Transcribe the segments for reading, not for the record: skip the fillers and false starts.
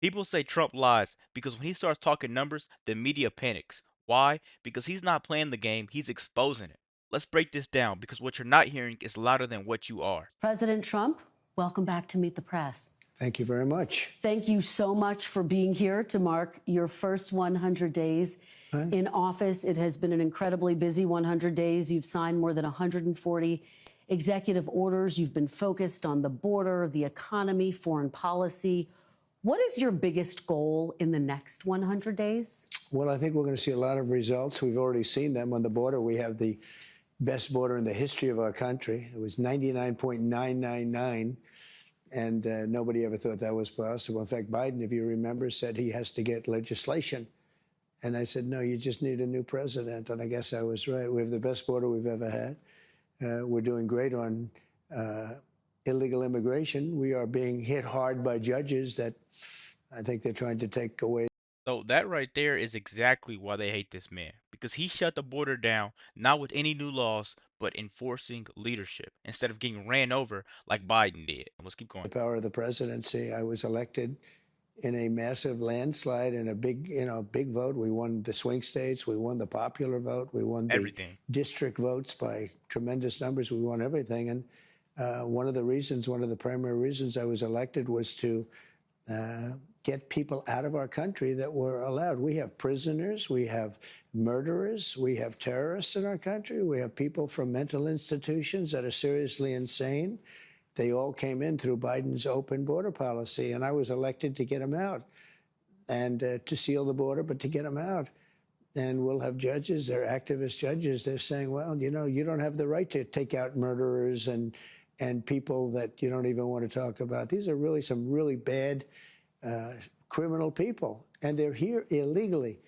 People say Trump lies because when he starts talking numbers, the media panics. Why? Because he's not playing the game, he's exposing it. Let's break this down because what you're not hearing is louder than what you are. President Trump, welcome back to Meet the Press. Thank you very much. Thank you so much for being here to mark your first 100 days Hi. in office. It has been an incredibly busy 100 days. You've signed more than 140 executive orders. You've been focused on the border, the economy, foreign policy. What is your biggest goal in the next 100 days? Well, I think we're going to see a lot of results. We've already seen them on the border. We have the best border in the history of our country. It was 99.999, and nobody ever thought that was possible. In fact, Biden, if you remember, said he has to get legislation. And I said, no, you just need a new president. And I guess I was right. We have the best border we've ever had. We're doing great on illegal immigration. We are being hit hard by judges that I think they're trying to take away. So that right there is exactly why they hate this man. Because he shut the border down, not with any new laws, but enforcing leadership instead of getting ran over like Biden did. Let's keep going. The power of the presidency. I was elected in a massive landslide and a big, big vote. We won the swing states. We won the popular vote. We won the Everything. district votes by tremendous numbers. We won everything. And one of the primary reasons I was elected was to get people out of our country that were allowed. We have prisoners, we have murderers, we have terrorists in our country, we have people from mental institutions that are seriously insane. They all came in through Biden's open border policy, and I was elected to get them out and to seal the border, but to get them out. And we'll have judges, they're activist judges, they're saying, well, you don't have the right to take out murderers and people that you don't even want to talk about. These are really some really bad criminal people, and they're here illegally.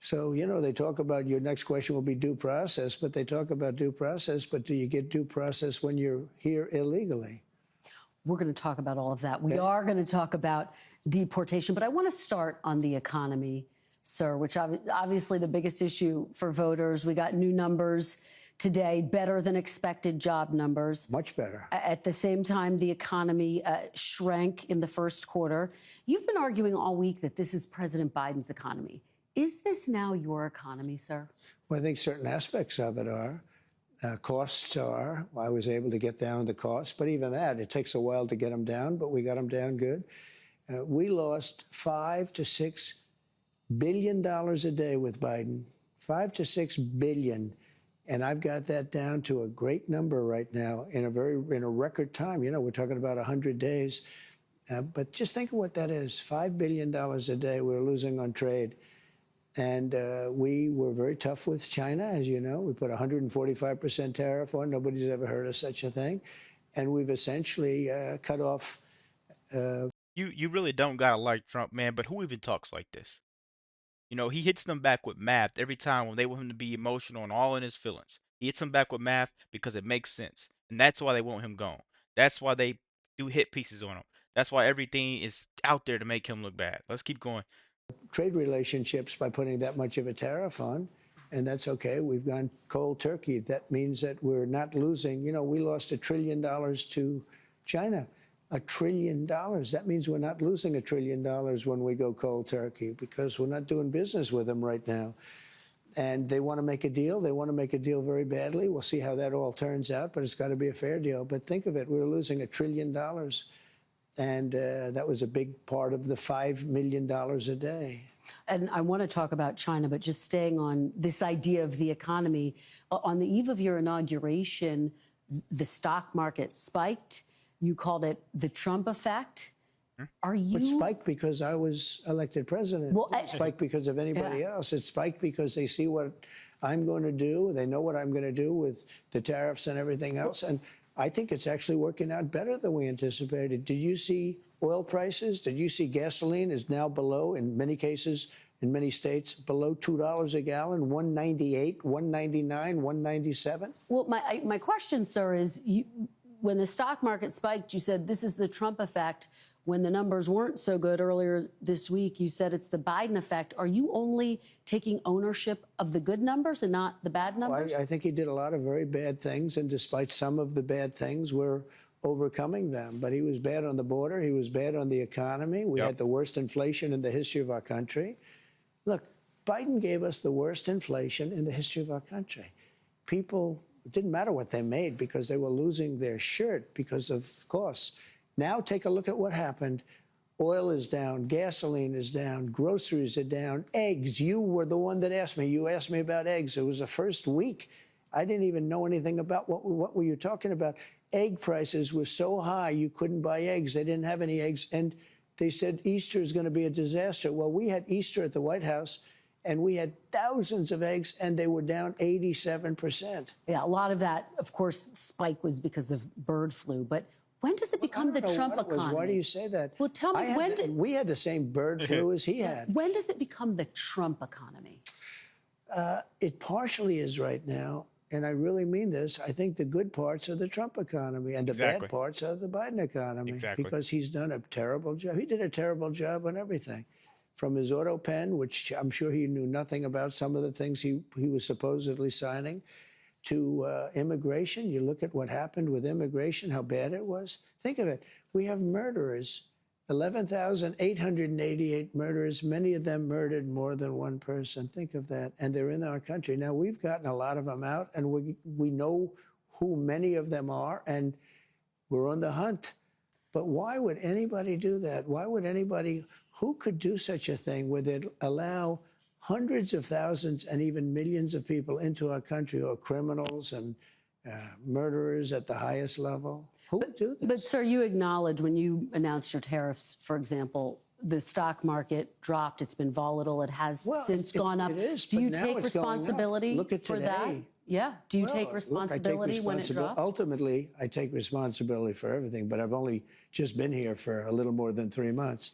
So, they talk about your next question will be due process, but they talk about due process, but do you get due process when you're here illegally? We're going to talk about all of that. We are going to talk about deportation, but I want to start on the economy, sir, which obviously the biggest issue for voters. We got new numbers today, better than expected job numbers. Much better. At the same time, the economy shrank in the first quarter. You've been arguing all week that this is President Biden's economy. Is this now your economy, sir? Well, I think certain aspects of it are. Costs are. I was able to get down the costs, but even that, it takes a while to get them down, but we got them down good. We lost $5 to $6 billion a day with Biden. $5 to $6 billion. And I've got that down to a great number right now in a record time. We're talking about 100 days. But just think of what that is. $5 billion a day we're losing on trade. And we were very tough with China, as you know. We put 145% tariff on. Nobody's ever heard of such a thing. And we've essentially cut off. You really don't gotta like Trump, man, but who even talks like this? He hits them back with math every time when they want him to be emotional and all in his feelings. He hits them back with math because it makes sense. And that's why they want him gone. That's why they do hit pieces on him. That's why everything is out there to make him look bad. Let's keep going. Trade relationships by putting that much of a tariff on, and that's okay. We've gone cold turkey. That means that we're not losing. We lost $1 trillion to China. $1 trillion. That means we're not losing $1 trillion when we go cold turkey because we're not doing business with them right now. And they want to make a deal. They want to make a deal very badly. We'll see how that all turns out, but it's got to be a fair deal. But think of it. We're losing $1 trillion. And that was a big part of the $5 million a day. And I want to talk about China, but just staying on this idea of the economy. On the eve of your inauguration, the stock market spiked. You called it the Trump effect. Are you? It spiked because I was elected president. Well, it spiked because of anybody else. It spiked because they see what I'm going to do. They know what I'm going to do with the tariffs and everything else. And I think it's actually working out better than we anticipated. Did you see oil prices? Did you see gasoline is now below, in many cases, in many states, below $2 a gallon, 198, 199, 197? Well, my question, sir, is when the stock market spiked, you said this is the Trump effect. When the numbers weren't so good earlier this week, you said it's the Biden effect. Are you only taking ownership of the good numbers and not the bad numbers? Well, I think he did a lot of very bad things, and despite some of the bad things, we're overcoming them. But he was bad on the border. He was bad on the economy. We Yep. had the worst inflation in the history of our country. Look, Biden gave us the worst inflation in the history of our country. People, it didn't matter what they made because they were losing their shirt because of costs. Now take a look at what happened. Oil is down, gasoline is down, groceries are down, eggs. You were the one that asked me. You asked me about eggs. It was the first week. I didn't even know anything about what were you talking about. Egg prices were so high you couldn't buy eggs. They didn't have any eggs. And they said Easter is going to be a disaster. Well, we had Easter at the White House, and we had thousands of eggs, and they were down 87%. Yeah, a lot of that, of course, spike was because of bird flu. But when does it become the Trump economy? Why do you say that? Well, tell me, we had the same bird flu as he had. When does it become the Trump economy? It partially is right now. And I really mean this. I think the good parts are the Trump economy, and the bad parts are the Biden economy. Exactly. Because he's done a terrible job. He did a terrible job on everything. From his auto pen, which I'm sure he knew nothing about some of the things he was supposedly signing, to immigration. You look at what happened with immigration, how bad it was. Think of it. We have murderers, 11,888 murderers. Many of them murdered more than one person. Think of that. And they're in our country. Now, we've gotten a lot of them out, and we know who many of them are, and we're on the hunt. But why would anybody do that? Why would anybody, who could do such a thing where they'd allow hundreds of thousands and even millions of people into our country who are criminals and murderers at the highest level? Who would do this? But, sir, you acknowledge when you announced your tariffs, for example, the stock market dropped. It's been volatile. It has since gone up. It is, do you but now take it's going up. responsibility Look at for that? today. Yeah. Do you take responsibility when it drops? Ultimately, I take responsibility for everything, but I've only just been here for a little more than 3 months.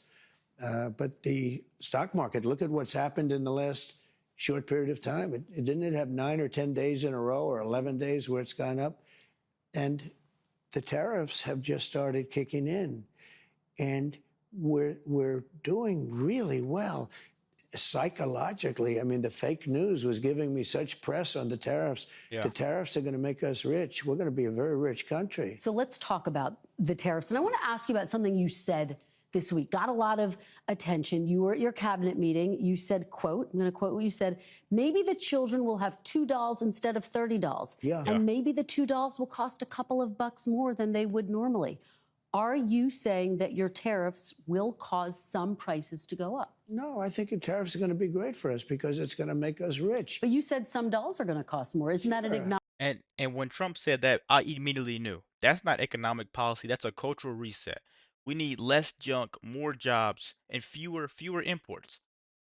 But the stock market, look at what's happened in the last short period of time. Didn't it have 9 or 10 days in a row or 11 days where it's gone up? And the tariffs have just started kicking in. And we're doing really well. Psychologically, I mean, the fake news was giving me such press on the tariffs. Yeah. The tariffs are going to make us rich. We're going to be a very rich country. So let's talk about the tariffs. And I want to ask you about something you said this week. Got a lot of attention. You were at your cabinet meeting. You said, quote, I'm going to quote what you said, maybe the children will have $2 instead of $30. Yeah. And maybe the $2 will cost a couple of bucks more than they would normally. Are you saying that your tariffs will cause some prices to go up? No, I think the tariffs are going to be great for us because it's going to make us rich. But you said some dolls are going to cost more. Isn't that an acknowledgement? And when Trump said that, I immediately knew that's not economic policy. That's a cultural reset. We need less junk, more jobs, and fewer imports.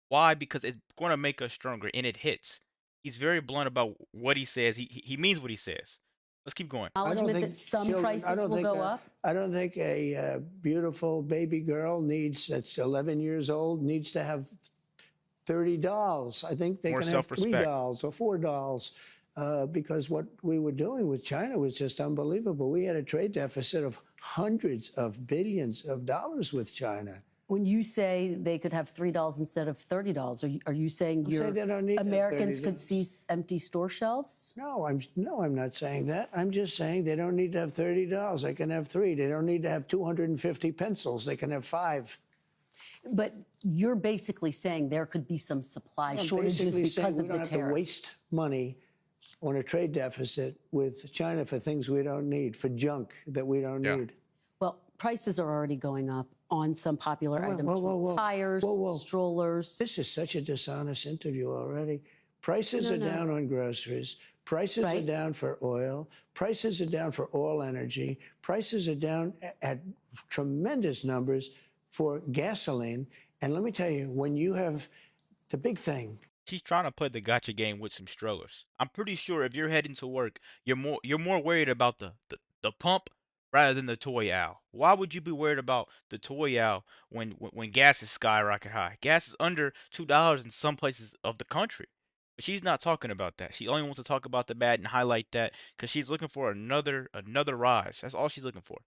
Why? Because it's going to make us stronger, and it hits. He's very blunt about what he says. He means what he says. Let's keep going. Acknowledgement that some prices will go up? I don't think a beautiful baby girl that's 11 years old needs to have 30 dolls. I think they More can have 3 self-respect. dolls or 4 dolls because what we were doing with China was just unbelievable. We had a trade deficit of hundreds of billions of dollars with China. When you say they could have $3 instead of $30, are you saying they don't need Americans $30. could see empty store shelves? No, I'm not saying that. I'm just saying they don't need to have 30 dolls. They can have 3. They don't need to have 250 pencils. They can have 5. But you're basically saying there could be some supply shortages Basically because saying of the we don't have to tariffs. waste money on a trade deficit with China for things we don't need, for junk that we don't need. Well, prices are already going up on some popular items, tires, strollers. This is such a dishonest interview already. Prices are down on groceries. Prices are down for oil. Prices are down for all energy. Prices are down at tremendous numbers for gasoline. And let me tell you, when you have the big thing. She's trying to play the gotcha game with some strollers. I'm pretty sure if you're heading to work, you're more worried about the pump rather than the toy owl. Why would you be worried about the toy owl when gas is skyrocket high? Gas is under $2 in some places of the country. But she's not talking about that. She only wants to talk about the bad and highlight that because she's looking for another rise. That's all she's looking for.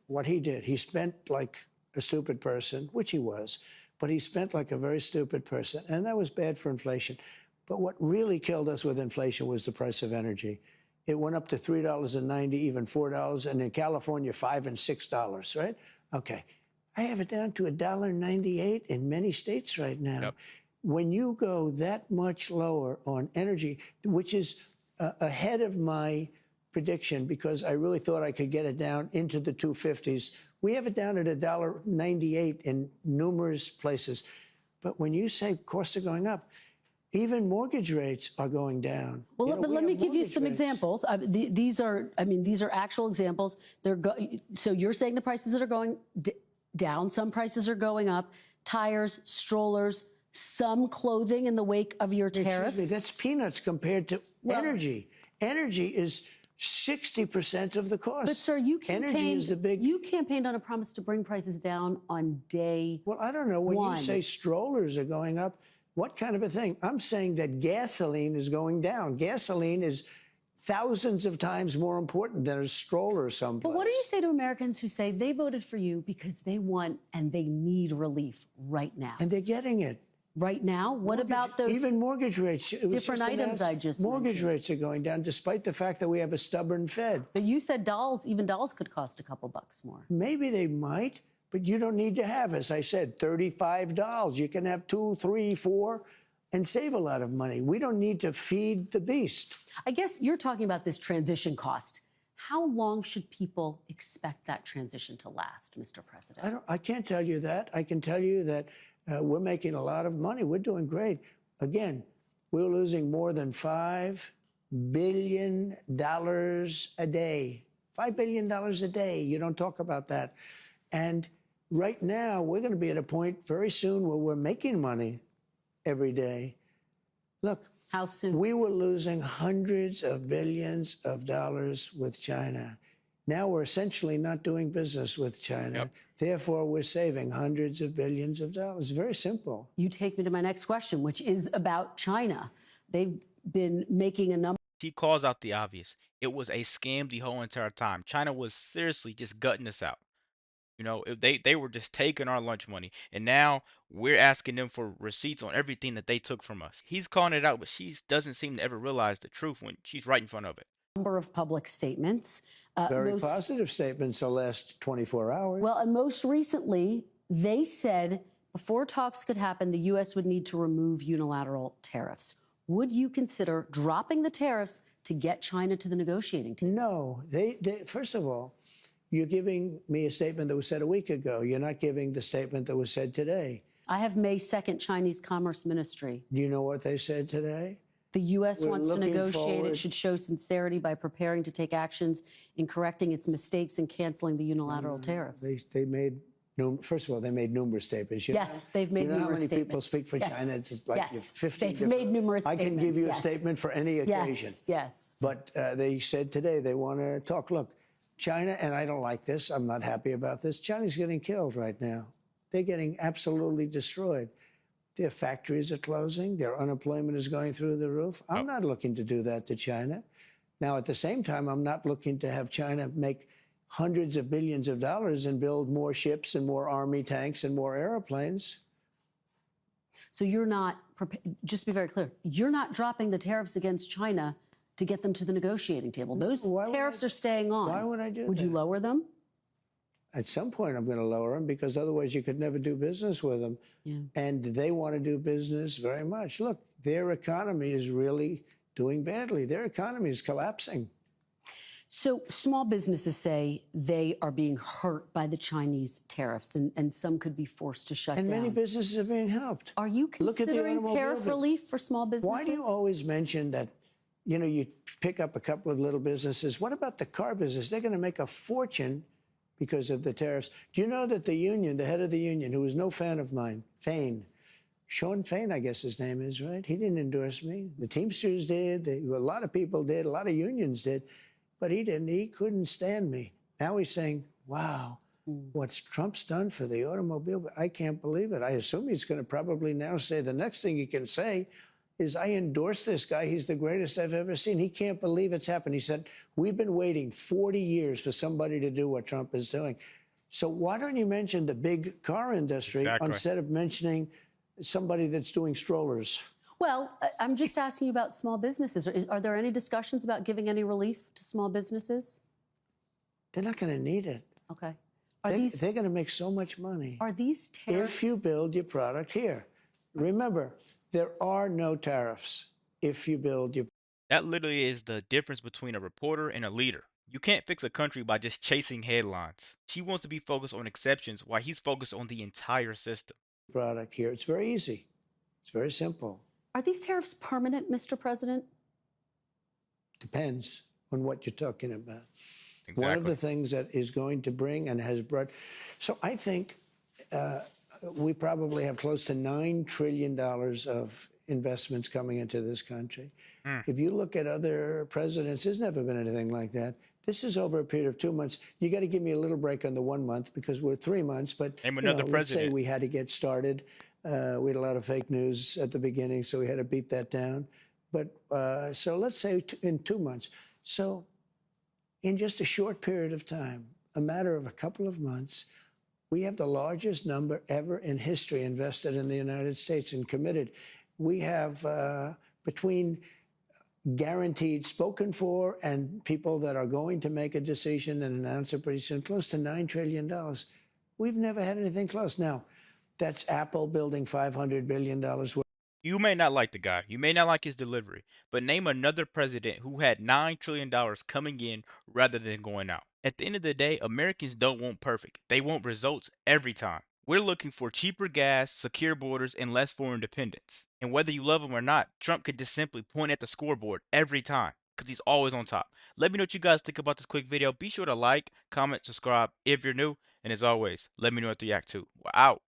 What he did, he spent like a stupid person, which he was, but he spent like a very stupid person, and that was bad for inflation. But what really killed us with inflation was the price of energy. It went up to $3.90, even $4, and in California, $5 and $6, right? Okay. I have it down to $1.98 in many states right now. Yep. When you go that much lower on energy, which is ahead of my prediction, because I really thought I could get it down into the 250s. We have it down at $1.98 in numerous places. But when you say costs are going up, even mortgage rates are going down. Well, but let me give you some examples. These are actual examples. So you're saying the prices that are going down, some prices are going up. Tires, strollers, some clothing in the wake of your tariffs. Excuse me, that's peanuts compared to energy. Energy is 60% of the cost. But sir, you you campaigned on a promise to bring prices down on day Well, I don't know. When one. you say strollers are going up, what kind of a thing? I'm saying that gasoline is going down. Gasoline is thousands of times more important than a stroller someplace. But what do you say to Americans who say they voted for you because they want and they need relief right now? And they're getting it. Right now? What about those even mortgage rates? different items I just Mortgage mentioned? rates are going down, despite the fact that we have a stubborn Fed. But you said dolls, even dolls could cost a couple bucks more. Maybe they might, but you don't need to have, as I said, $35. You can have 2, 3, 4, and save a lot of money. We don't need to feed the beast. I guess you're talking about this transition cost. How long should people expect that transition to last, Mr. President? I can't tell you that. I can tell you that we're making a lot of money. We're doing great. Again, we're losing more than $5 billion a day. $5 billion a day. You don't talk about that. And right now, we're going to be at a point very soon where we're making money every day. Look. How soon? We were losing hundreds of billions of dollars with China. Now we're essentially not doing business with China. Yep. Therefore, we're saving hundreds of billions of dollars. Very simple. You take me to my next question, which is about China. They've been making a number. He calls out the obvious. It was a scam the whole entire time. China was seriously just gutting us out. You know, they were just taking our lunch money, and now we're asking them for receipts on everything that they took from us. He's calling it out, but she doesn't seem to ever realize the truth when she's right in front of it. Number of public statements. Very positive statements the last 24 hours. Well, and most recently, they said before talks could happen, the U.S. would need to remove unilateral tariffs. Would you consider dropping the tariffs to get China to the negotiating table? No. First of all, you're giving me a statement that was said a week ago. You're not giving the statement that was said today. I have May 2nd Chinese Commerce Ministry. Do you know what they said today? The U.S. We're wants to looking negotiate. forward. It should show sincerity by preparing to take actions in correcting its mistakes and canceling the unilateral tariffs. They made, first of all, they made numerous statements. Yes, they've made numerous statements. You know how many people statements. speak for Yes. China? It's like Yes. 50 They've made numerous I can give statements, you a yes. statement for any occasion. Yes, yes. But they said today they want to talk. Look, China, and I don't like this, I'm not happy about this, China's getting killed right now. They're getting absolutely destroyed. Their factories are closing. Their unemployment is going through the roof. I'm not looking to do that to China. Now, at the same time, I'm not looking to have China make hundreds of billions of dollars and build more ships and more army tanks and more airplanes. So you're not, just to be very clear, you're not dropping the tariffs against China to get them to the negotiating table. Those tariffs are staying on. Why would I do that? Would you lower them? At some point, I'm going to lower them because otherwise you could never do business with them. Yeah. And they want to do business very much. Look, their economy is really doing badly. Their economy is collapsing. So small businesses say they are being hurt by the Chinese tariffs, and some could be forced to shut And down. many businesses are being helped. Are you Look at the considering automobile tariff business. relief for small businesses? Why do you always mention that, you know, you pick up a couple of little businesses? What about the car business? They're going to make a fortune because of the tariffs. Do you know that the union, the head of the union, who was no fan of mine, Sean Fain, I guess his name is, right? He didn't endorse me. The Teamsters did. A lot of people did. A lot of unions did. But he didn't. He couldn't stand me. Now he's saying, wow, what's Trump's done for the automobile? I can't believe it. I assume he's going to probably now say the next thing he can say is, I endorse this guy. He's the greatest I've ever seen. He can't believe it's happened. He said, we've been waiting 40 years for somebody to do what Trump is doing. So why don't you mention the big car industry instead of mentioning somebody that's doing strollers? Well, I'm just asking you about small businesses. Are there any discussions about giving any relief to small businesses? They're not going to need it. Okay. They're going to make so much money Are these tariffs? if you build your product here. Remember, there are no tariffs if you build your. That literally is the difference between a reporter and a leader. You can't fix a country by just chasing headlines. She wants to be focused on exceptions while he's focused on the entire system. Product here. It's very easy. It's very simple. Are these tariffs permanent, Mr. President? Depends on what you're talking about. Exactly. One of the things that is going to bring and has brought. So I think we probably have close to $9 trillion of investments coming into this country. If you look at other presidents, there's never been anything like that. This is over a period of 2 months. You got to give me a little break on the 1 month because we're 3 months. But Name another let's say president. we had to get started. We had a lot of fake news at the beginning, so we had to beat that down. But so let's say in 2 months. So in just a short period of time, a matter of a couple of months, we have the largest number ever in history invested in the United States and committed. We have between guaranteed spoken for and people that are going to make a decision and announce it pretty soon, close to $9 trillion. We've never had anything close. Now, that's Apple building $500 billion worth. You may not like the guy, you may not like his delivery, but name another president who had $9 trillion coming in rather than going out. At the end of the day, Americans don't want perfect. They want results every time. We're looking for cheaper gas, secure borders, and less foreign dependence. And whether you love him or not, Trump could just simply point at the scoreboard every time because he's always on top. Let me know what you guys think about this quick video. Be sure to like, comment, subscribe if you're new. And as always, let me know what you react to. We're out.